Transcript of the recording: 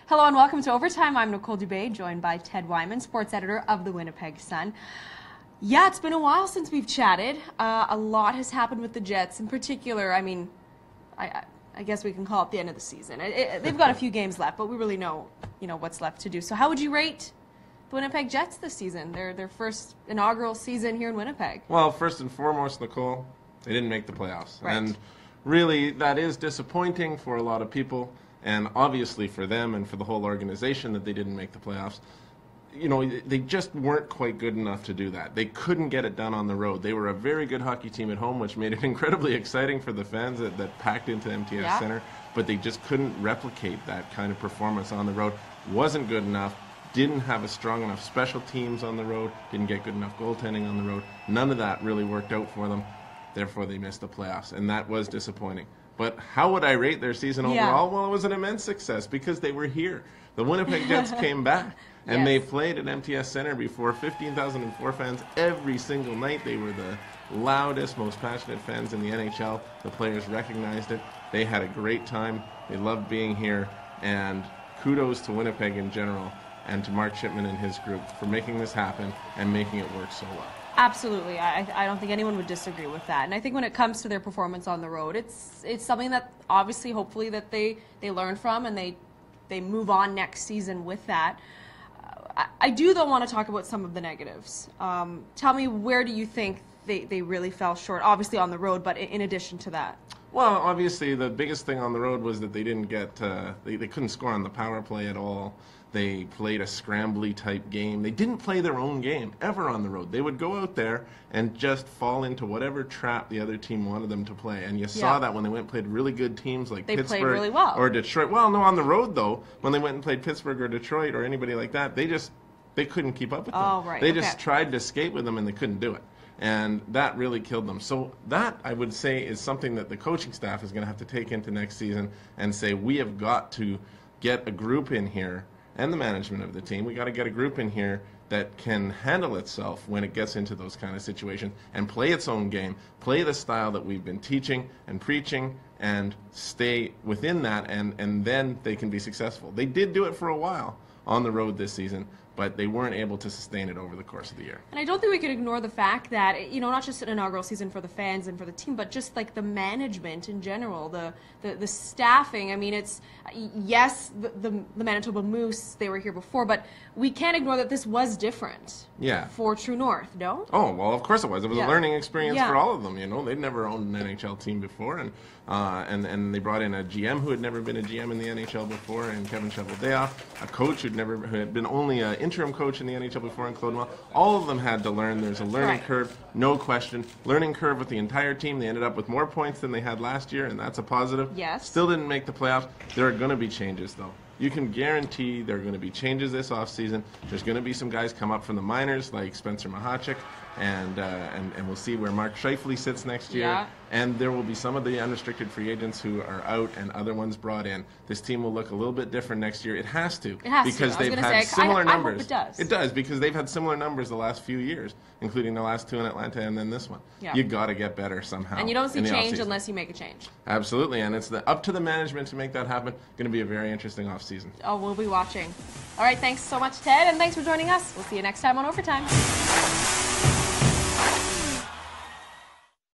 Hello and welcome to Overtime. I'm Nicole Dubé, joined by Ted Wyman, sports editor of the Winnipeg Sun. Yeah, it's been a while since we've chatted. A lot has happened with the Jets. In particular, I mean, I guess we can call it the end of the season. They've got a few games left, but we really know, what's left to do. So how would you rate the Winnipeg Jets this season, their first inaugural season here in Winnipeg? Well, first and foremost, Nicole, they didn't make the playoffs. Right. And really, that is disappointing for a lot of people, and obviously for them and for the whole organization that they didn't make the playoffs. They just weren't quite good enough to do that. They couldn't get it done on the road. They were a very good hockey team at home, which made it incredibly exciting for the fans that packed into MTS Center, but they just couldn't replicate that kind of performance on the road. Wasn't good enough. Didn't have a strong enough special teams on the road. Didn't get good enough goaltending on the road. None of that really worked out for them. Therefore, they missed the playoffs, and that was disappointing. But how would I rate their season overall? Well, it was an immense success because they were here. The Winnipeg Jets came back, and they played at MTS Center before 15,004 fans every single night. They were the loudest, most passionate fans in the NHL. The players recognized it. They had a great time. They loved being here, and kudos to Winnipeg in general and to Mark Shipman and his group for making this happen and making it work so well. Absolutely. I don't think anyone would disagree with that. And I think when it comes to their performance on the road, it's something that obviously, hopefully, that they learn from and they move on next season with that. I do, though, want to talk about some of the negatives. Tell me, where do you think they really fell short? Obviously on the road, but in addition to that. Well, obviously, the biggest thing on the road was that they didn't get, they couldn't score on the power play at all. They played a scrambly type game. They didn't play their own game ever on the road. They would go out there and just fall into whatever trap the other team wanted them to play. And you saw that when they went and played really good teams like Pittsburgh played really well. Or Detroit. Well, no, on the road, though, when they went and played Pittsburgh or Detroit or anybody like that, they couldn't keep up with them. Oh, right. They just tried to skate with them and they couldn't do it. And that really killed them. So that, I would say, is something that the coaching staff is going to have to take into next season and say, we have got to get a group in here, and the management of the team, we got to get a group in here that can handle itself when it gets into those kind of situations and play its own game, play the style that we've been teaching and preaching, and stay within that, and then they can be successful. They did do it for a while on the road this season, but they weren't able to sustain it over the course of the year. And I don't think we can ignore the fact that, not just an inaugural season for the fans and for the team, but just like the management in general, the staffing. I mean, it's, yes, the Manitoba Moose, they were here before, but we can't ignore that this was different for True North, no? Oh, well, of course it was. It was a learning experience for all of them, They'd never owned an NHL team before, and they brought in a GM who had never been a GM in the NHL before, and Kevin Cheveldayoff, a coach who had been only an interim coach in the NHL before, and Claude Noel. All of them had to learn. There's a learning curve, no question. Learning curve with the entire team. They ended up with more points than they had last year, and that's a positive. Yes. Still didn't make the playoffs. There are going to be changes, though. You can guarantee there are going to be changes this offseason. There's going to be some guys come up from the minors like Spencer Mahachik, and we'll see where Mark Scheifele sits next year. Yeah. And there will be some of the unrestricted free agents who are out and other ones brought in. This team will look a little bit different next year. It has to. It has because to. they've had similar numbers. I hope it does. It does, because they've had similar numbers the last few years, including the last two in Atlanta and then this one. Yeah. You got to get better somehow. And you don't see change unless you make a change. Absolutely, and it's up to the management to make that happen. Going to be a very interesting offseason. Oh, we'll be watching. All right, thanks so much, Ted, and thanks for joining us. We'll see you next time on Overtime.